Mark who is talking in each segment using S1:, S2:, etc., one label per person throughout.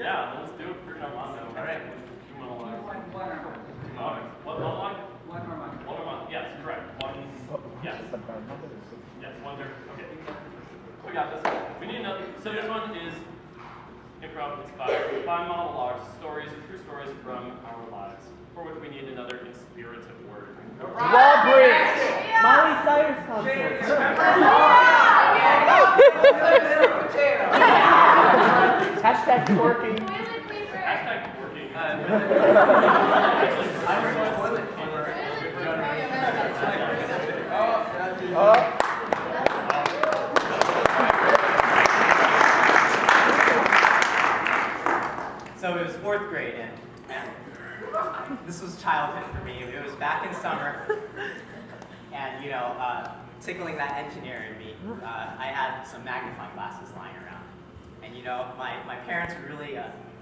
S1: Yeah, let's do it for Armando. All right. Two monologues. What monologue? One Armando. Yes, correct. One. Yes. Yes, one there. Okay. We got this. We need another. So this one is improv inspired by monologues, stories, true stories from our lives, for which we need another inspirative word.
S2: Wall bridge. Molly Cyrus concert. Hashtag twerking.
S1: Hashtag twerking.
S3: So it was fourth grade, and this was childhood for me. It was back in summer, and tickling that engineer in me, I had some magnifying glasses lying around. And my parents were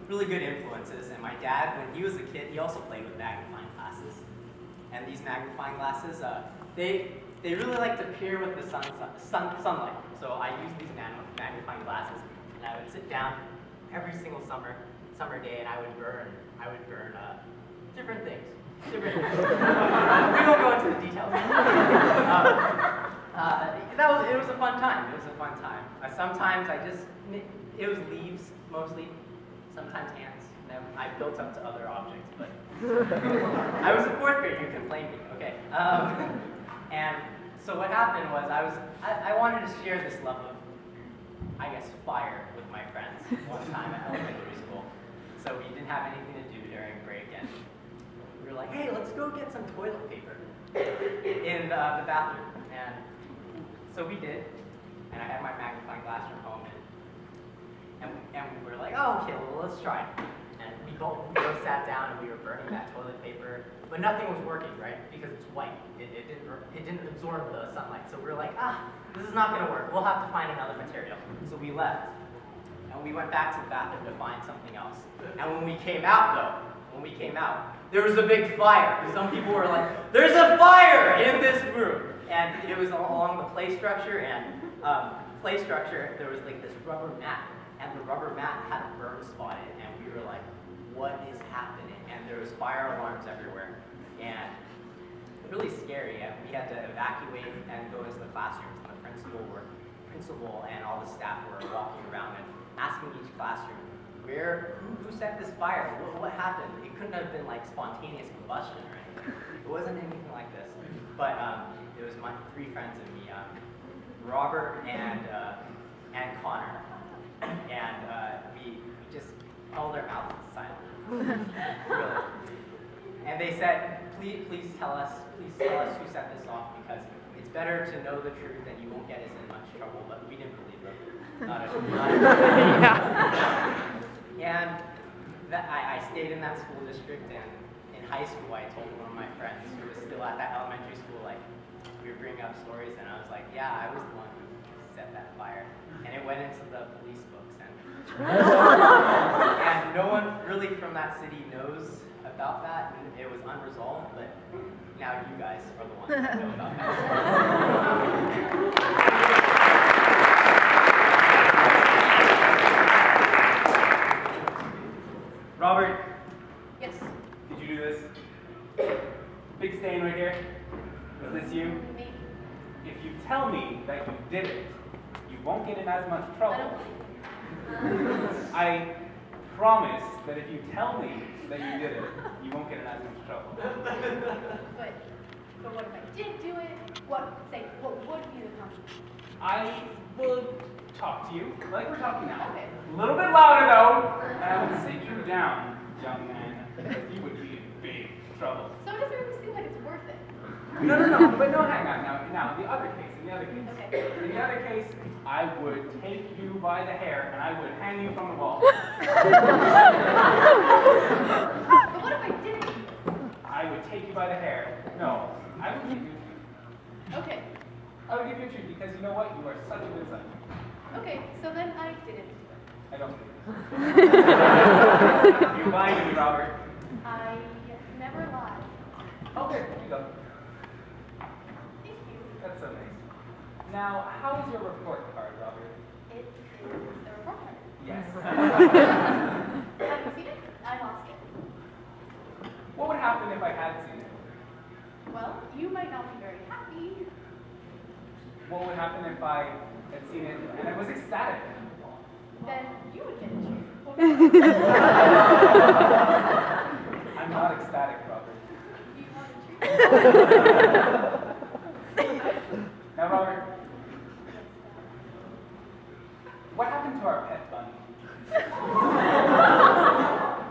S3: really good influences, and my dad, when he was a kid, he also played with magnifying glasses. And these magnifying glasses, they really like to peer with the sunlight. So I used these magnifying glasses, and I would sit down every single summer day, and I would burn different things. We won't go into the details. It was a fun time. Sometimes it was leaves mostly, sometimes ants. And then I built up to other objects, but I was in fourth grade. You can blame me, okay? And so what happened was I wanted to share this love of, I guess, fire with my friends one time at elementary school. So we didn't have anything to do during break, and we were like, hey, let's go get some toilet paper in the bathroom. And so we did, and I had my magnifying glass from home, and we were like, oh, okay, well, let's try it. And we both sat down, and we were burning that toilet paper, but nothing was working, right? Because it's white. It didn't absorb the sunlight. So we were like, this is not gonna work. We'll have to find another material. So we left, and we went back to the bathroom to find something else. And when we came out, there was a big fire. Some people were like, there's a fire in this room. And it was along the play structure, and there was like this rubber mat, and the rubber mat had a burn spot in it, and we were like, what is happening? And there was fire alarms everywhere, and really scary. And we had to evacuate and go into the classrooms, and the principal and all the staff were walking around and asking each classroom, who set this fire? What happened? It couldn't have been like spontaneous combustion, right? It wasn't anything like this. But it was my three friends and me, Robert and Connor, and we just held our mouths silent. Really. And they said, please tell us who set this off, because it's better to know the truth and you won't get us in much trouble. But we didn't believe them. Not at all. And I stayed in that school district, and in high school I told one of my friends who was still at that elementary school, like, we were bringing up stories, and I was like, yeah, I was the one who set that fire. And it went into the police books, and no one really from that city knows about that, and it was unresolved, but now you guys are the ones that know about that.
S4: Robert?
S5: Yes.
S4: Did you do this? Big stain right here. Was this you?
S5: Me.
S4: If you tell me that you did it, you won't get in as much trouble.
S5: I don't believe you.
S4: I promise that if you tell me that you did it, you won't get in as much trouble.
S5: But what if I did do it? What would be the consequence?
S4: I would talk to you like we're talking now.
S5: Okay.
S4: A little bit louder though, and I would sit you down, young man, because you would be in big trouble.
S5: So it doesn't really seem like it's worth it.
S4: No, but no, hang on. Now, in the other case,
S5: Okay.
S4: in the other case, I would take you by the hair and I would hang you from the wall.
S5: But what if I didn't?
S4: I would take you by the hair. No, I would give you a treat.
S5: Okay.
S4: I would give you a treat because you know what? You are such a good son.
S5: Okay, so then I didn't.
S4: I don't believe it. You lied to me, Robert.
S5: I never lied.
S4: Okay, here you go.
S5: Thank you.
S4: That's so nice. Now, how is your report card, Robert?
S5: It is the report card.
S4: Yes.
S5: you might not be very happy.
S4: What would happen if I had seen it and I was ecstatic?
S5: Then you would get a treat.
S4: I'm not ecstatic, Robert.
S5: Do you want a treat?
S4: Now, Robert, what happened to our pet bunny?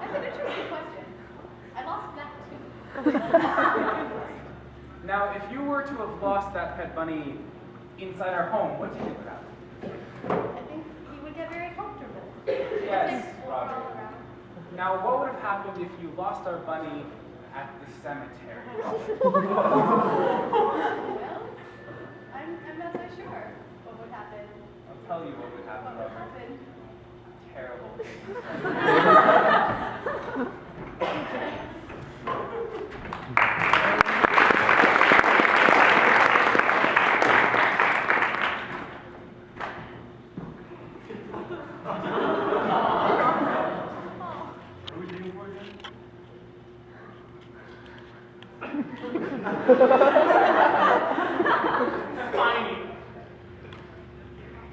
S5: That's an interesting question. I lost that too.
S4: Now, if you were to have lost that pet bunny inside our home, what do you think would happen?
S5: I think he would get very comfortable.
S4: Yes,
S5: Explore
S4: Robert.
S5: all around.
S4: Now, what would have happened if you lost our bunny at the cemetery?
S5: Well, I'm not so sure what would happen.
S4: I'll tell you what would happen,
S5: What would
S4: Robert.
S5: happen?
S4: Terrible.
S1: What are we doing for again? Spiny.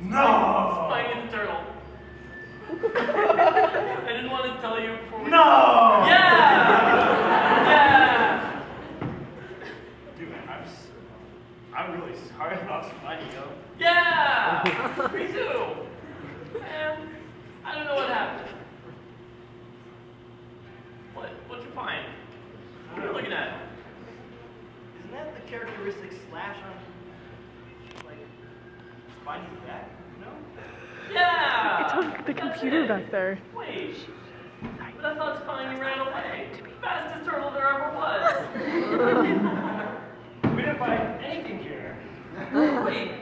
S1: No! Spiny the turtle. I didn't want to tell you before we... No! Yeah! Yeah! Dude, man, I'm really sorry about Spiny, yo. Yeah! Me too! Man, I don't know what happened. What'd you find? What are you looking at?
S6: Isn't that the characteristic slash on, like, Spidey's back? No?
S1: Yeah!
S2: It's on the
S1: That's
S2: computer
S1: it.
S2: back there.
S1: Wait. But I thought Spiny ran away. Fastest turtle there ever was.
S6: We didn't find anything here.
S1: Wait.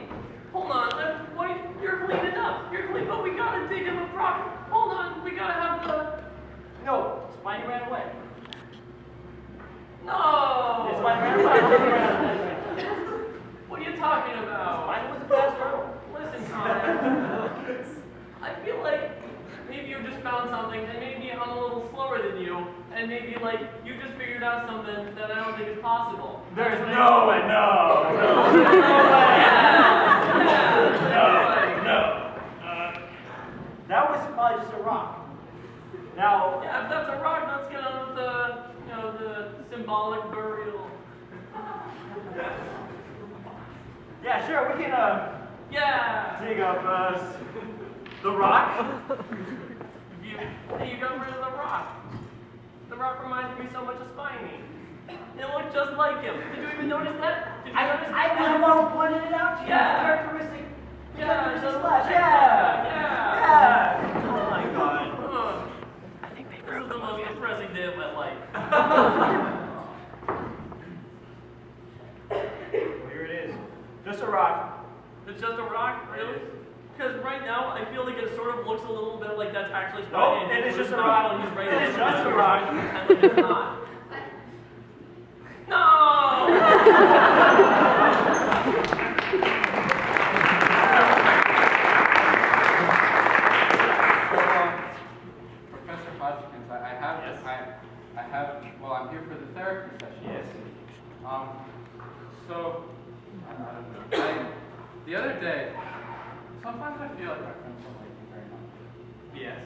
S1: Hold on. Wait, you're cleaning up. You're cleaning up. We gotta dig him a proper. Hold on. We gotta have the...
S6: No, Spidey ran away.
S1: No!
S6: Yes, Spidey ran away.
S1: What are you talking about?
S6: Spidey was a fast turtle.
S1: Listen, Connor. I feel like maybe you just found something, and maybe I'm a little slower than you, and maybe like you just figured out something that I don't think is possible.
S6: There's no way, no. That was probably just a rock. Now,
S1: Yeah, if that's a rock, let's get on with the, the symbolic burial.
S6: yeah, sure, we can
S1: Yeah!
S6: dig up the rock.
S1: You got rid of the rock. The rock reminds me so much of Spiny. It looked just like him. Did you even notice that? Did you notice
S6: I was the one who pointed it out to you.
S1: Yeah.
S6: Characteristic.
S1: Yeah,
S6: Characteristic
S1: just
S6: slash.
S1: like
S6: Yeah.
S1: that.
S6: Yeah. Oh my god.
S1: I think they This is the most depressing day of my life.
S6: Well, here it is. Just a rock.
S1: It's just a rock, really? Because right now, I feel like it sort of looks a little bit like that's actually
S6: Nope,
S1: Spiny.
S6: it is just a
S1: not
S6: rock.
S1: while he's right
S6: It
S1: there.
S6: is just a rock.
S1: And like it's not. No!
S4: Professor Hodgkins, well, I'm here for the therapy session.
S6: Yes.
S4: So, I don't know. The other day, sometimes I feel like my friends don't like me very much.
S1: Yes.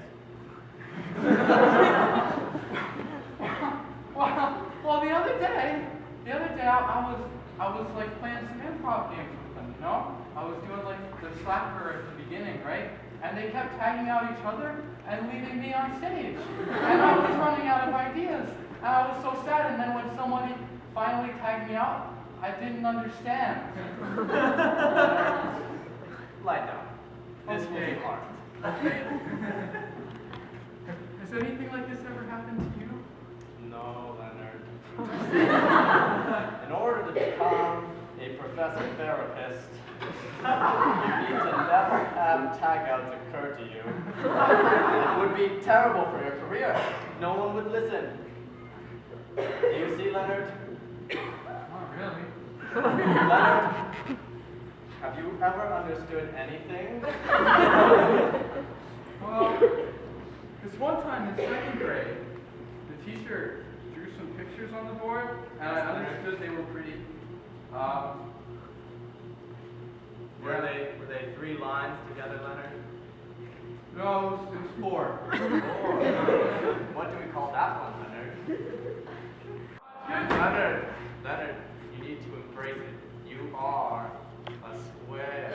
S4: Well, the other day, I was like playing some improv games with them, you know? I was doing like the slapper at the beginning, right? And they kept tagging out each other and leaving me on stage. And I was running out of ideas. And I was so sad. And then when somebody finally tagged me out, I didn't understand.
S6: Lie down. This will
S4: Okay.
S6: be hard.
S4: Has anything like this ever happened to you?
S6: No, Leonard. In order to become a professor therapist, you need to never have tagouts occur to you. It would be terrible for your career. No one would listen. Do you see, Leonard?
S4: Not really.
S6: Leonard, have you ever understood anything?
S4: Well, this one time in second grade, the teacher drew some pictures on the board, and I understood they were pretty
S6: Were they 3 lines together, Leonard?
S4: No, it's 4.
S6: What do we call that one, Leonard? Leonard, you need to embrace it. You are a square.